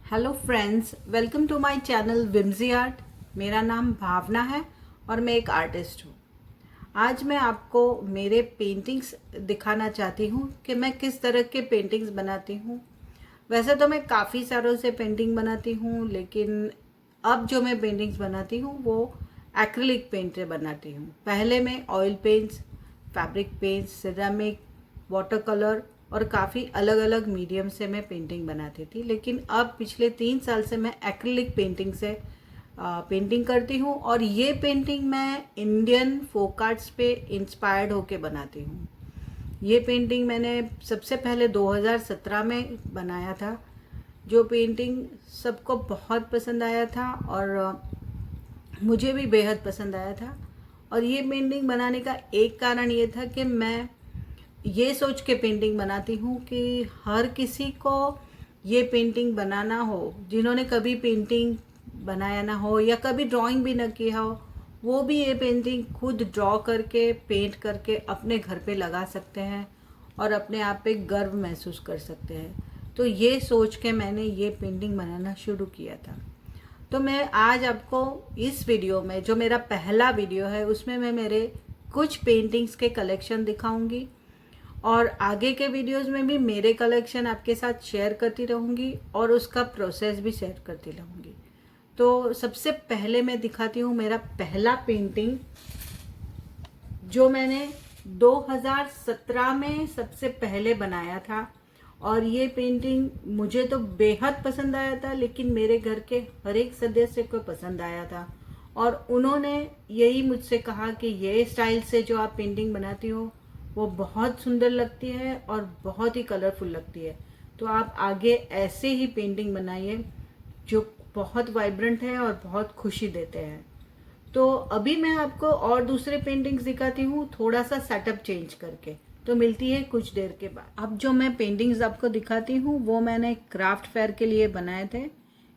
Hello friends, welcome to my channel विम्जी art. मेरा नाम भावना है और मैं एक आर्टिस्ट हूँ। आज मैं आपको मेरे पेंटिंग्स दिखाना चाहती हूँ कि मैं किस तरह के पेंटिंग्स बनाती हूँ। वैसे तो मैं काफ़ी सारों से पेंटिंग बनाती हूँ, लेकिन अब जो मैं पेंटिंग्स बनाती हूँ वो एक्रिलिक पेंट से बनाती हूँ। पहले मैं oil paints, fabric paints, ceramic, water colour और काफ़ी अलग अलग मीडियम से मैं पेंटिंग बनाती थी, लेकिन अब पिछले 3 साल से मैं एक्रिलिक पेंटिंग से पेंटिंग करती हूँ। और ये पेंटिंग मैं इंडियन फोक आर्ट्स पे इंस्पायर्ड होके बनाती हूँ। ये पेंटिंग मैंने सबसे पहले 2017 में बनाया था, जो पेंटिंग सबको बहुत पसंद आया था और मुझे भी बेहद पसंद आया था। और ये पेंटिंग बनाने का एक कारण ये था कि मैं ये सोच के पेंटिंग बनाती हूँ कि हर किसी को ये पेंटिंग बनाना हो, जिन्होंने कभी पेंटिंग बनाया ना हो या कभी ड्राइंग भी ना किया हो, वो भी ये पेंटिंग खुद ड्रॉ करके पेंट करके अपने घर पे लगा सकते हैं और अपने आप पे गर्व महसूस कर सकते हैं। तो ये सोच के मैंने ये पेंटिंग बनाना शुरू किया था। तो मैं आज आपको इस वीडियो में, जो मेरा पहला वीडियो है, उसमें मैं मेरे कुछ पेंटिंग्स के कलेक्शन दिखाऊंगी और आगे के वीडियोस में भी मेरे कलेक्शन आपके साथ शेयर करती रहूँगी और उसका प्रोसेस भी शेयर करती रहूँगी। तो सबसे पहले मैं दिखाती हूँ मेरा पहला पेंटिंग, जो मैंने 2017 में सबसे पहले बनाया था। और ये पेंटिंग मुझे तो बेहद पसंद आया था, लेकिन मेरे घर के हर एक सदस्य को पसंद आया था और उन्होंने यही मुझसे कहा कि ये स्टाइल से जो आप पेंटिंग बनाती हो वो बहुत सुंदर लगती है और बहुत ही कलरफुल लगती है। तो आप आगे ऐसे ही पेंटिंग बनाइए जो बहुत वाइब्रेंट है और बहुत खुशी देते हैं। तो अभी मैं आपको और दूसरे पेंटिंग्स दिखाती हूँ, थोड़ा सा सेटअप चेंज करके। तो मिलती है कुछ देर के बाद। अब जो मैं पेंटिंग्स आपको दिखाती हूँ वो मैंने क्राफ्ट फेयर के लिए बनाए थे।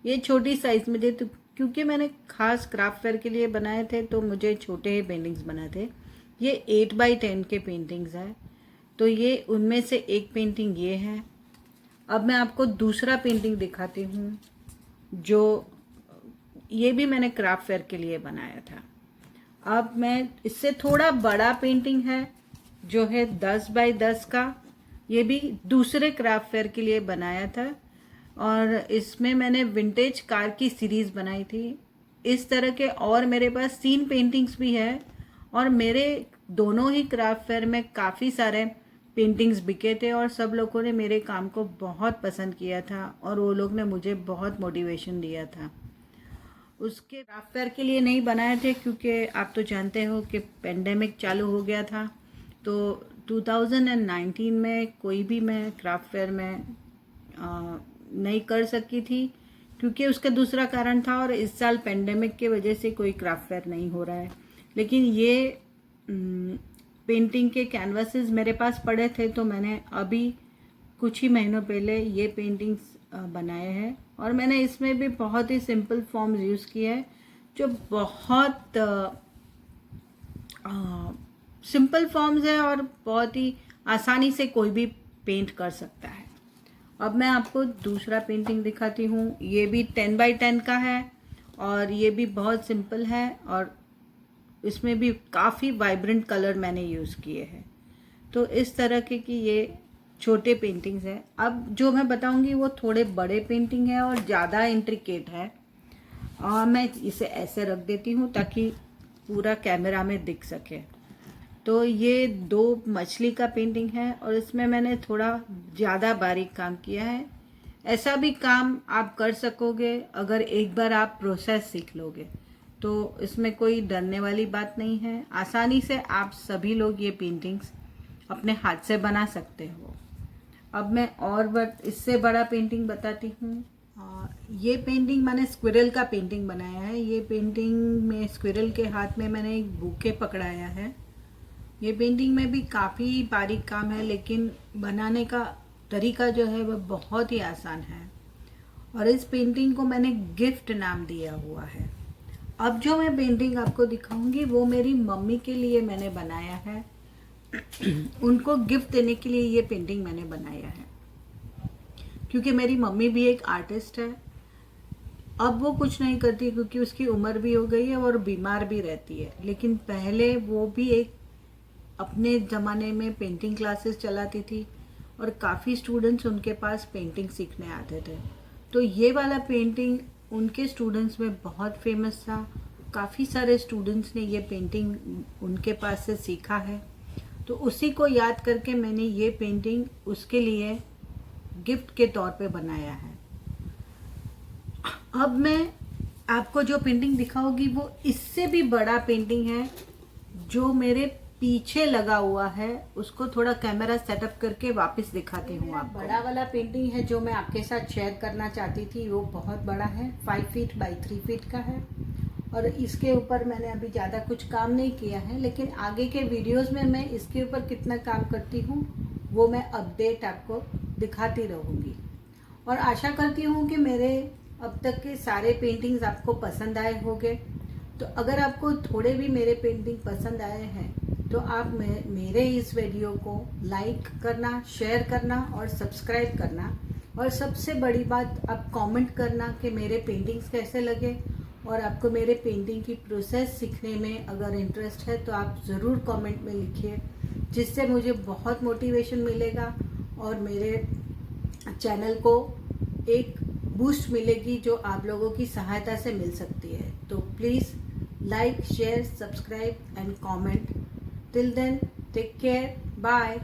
ये छोटी साइज में थे, तो क्योंकि मैंने खास क्राफ्ट फेयर के लिए बनाए थे तो मुझे छोटे ही पेंटिंग्स बनाए थे। ये 8x10 के पेंटिंग्स है। तो ये उनमें से एक पेंटिंग ये है। अब मैं आपको दूसरा पेंटिंग दिखाती हूँ, जो ये भी मैंने क्राफ्ट फेयर के लिए बनाया था। अब मैं इससे थोड़ा बड़ा पेंटिंग है, जो है 10x10 का। ये भी दूसरे क्राफ्ट फेयर के लिए बनाया था और इसमें मैंने विंटेज कार की सीरीज़ बनाई थी। इस तरह के और मेरे पास 3 पेंटिंग्स भी है और मेरे दोनों ही क्राफ्ट फेयर में काफ़ी सारे पेंटिंग्स बिके थे और सब लोगों ने मेरे काम को बहुत पसंद किया था और वो लोग ने मुझे बहुत मोटिवेशन दिया था। उसके क्राफ्ट फेयर के लिए नहीं बनाए थे क्योंकि आप तो जानते हो कि पेंडेमिक चालू हो गया था। तो 2019 में कोई भी मैं क्राफ्ट फेयर में नहीं कर सकी थी, क्योंकि उसका दूसरा कारण था। और इस साल पेंडेमिक के वजह से कोई क्राफ्ट फेयर नहीं हो रहा है। लेकिन ये पेंटिंग के कैनवासेस मेरे पास पड़े थे, तो मैंने अभी कुछ ही महीनों पहले ये पेंटिंग्स बनाए हैं। और मैंने इसमें भी बहुत ही सिंपल फॉर्म्स यूज़ किए हैं, जो बहुत सिंपल फॉर्म्स है और बहुत ही आसानी से कोई भी पेंट कर सकता है। अब मैं आपको दूसरा पेंटिंग दिखाती हूँ। ये भी 10x10 का है और ये भी बहुत सिंपल है और इसमें भी काफ़ी वाइब्रेंट कलर मैंने यूज़ किए हैं। तो इस तरह की ये छोटे पेंटिंग्स हैं। अब जो मैं बताऊंगी वो थोड़े बड़े पेंटिंग है और ज़्यादा इंट्रिकेट है। और मैं इसे ऐसे रख देती हूँ ताकि पूरा कैमरा में दिख सके। तो ये 2 मछली का पेंटिंग है और इसमें मैंने थोड़ा ज़्यादा बारीक काम किया है। ऐसा भी काम आप कर सकोगे अगर एक बार आप प्रोसेस सीख लोगे, तो इसमें कोई डरने वाली बात नहीं है। आसानी से आप सभी लोग ये पेंटिंग्स अपने हाथ से बना सकते हो। अब मैं और इससे बड़ा पेंटिंग बताती हूँ। ये पेंटिंग मैंने स्क्विरल का पेंटिंग बनाया है। ये पेंटिंग में स्क्विरल के हाथ में मैंने एक बुके पकड़ाया है। ये पेंटिंग में भी काफ़ी बारीक काम है, लेकिन बनाने का तरीका जो है वह बहुत ही आसान है। और इस पेंटिंग को मैंने गिफ्ट नाम दिया हुआ है। अब जो मैं पेंटिंग आपको दिखाऊंगी वो मेरी मम्मी के लिए मैंने बनाया है। उनको गिफ्ट देने के लिए ये पेंटिंग मैंने बनाया है, क्योंकि मेरी मम्मी भी एक आर्टिस्ट है अब वो कुछ नहीं करती क्योंकि उसकी उम्र भी हो गई है और बीमार भी रहती है, लेकिन पहले वो भी एक अपने ज़माने में पेंटिंग क्लासेस चलाती थी और काफ़ी स्टूडेंट्स उनके पास पेंटिंग सीखने आते थे। तो ये वाला पेंटिंग उनके स्टूडेंट्स में बहुत फेमस था। काफ़ी सारे स्टूडेंट्स ने ये पेंटिंग उनके पास से सीखा है। तो उसी को याद करके मैंने ये पेंटिंग उसके लिए गिफ्ट के तौर पे बनाया है। अब मैं आपको जो पेंटिंग दिखाऊंगी वो इससे भी बड़ा पेंटिंग है जो मेरे पीछे लगा हुआ है। उसको थोड़ा कैमरा सेटअप करके वापस दिखाती हूँ आपको। बड़ा वाला पेंटिंग है जो मैं आपके साथ शेयर करना चाहती थी, वो बहुत बड़ा है, 5 फीट बाई 3 फीट का है। और इसके ऊपर मैंने अभी ज़्यादा कुछ काम नहीं किया है, लेकिन आगे के वीडियोस में मैं इसके ऊपर कितना काम करती हूँ वो मैं अपडेट आपको दिखाती रहूँगी। और आशा करती हूँ कि मेरे अब तक के सारे पेंटिंग्स आपको पसंद आए होंगे। तो अगर आपको थोड़े भी मेरे पेंटिंग पसंद आए हैं तो आप मेरे इस वीडियो को लाइक करना, शेयर करना और सब्सक्राइब करना। और सबसे बड़ी बात, आप कमेंट करना कि मेरे पेंटिंग्स कैसे लगे। और आपको मेरे पेंटिंग की प्रोसेस सीखने में अगर इंटरेस्ट है तो आप ज़रूर कमेंट में लिखिए, जिससे मुझे बहुत मोटिवेशन मिलेगा और मेरे चैनल को एक बूस्ट मिलेगी जो आप लोगों की सहायता से मिल सकती है। तो please like, share, subscribe and comment. Till then, take care, bye.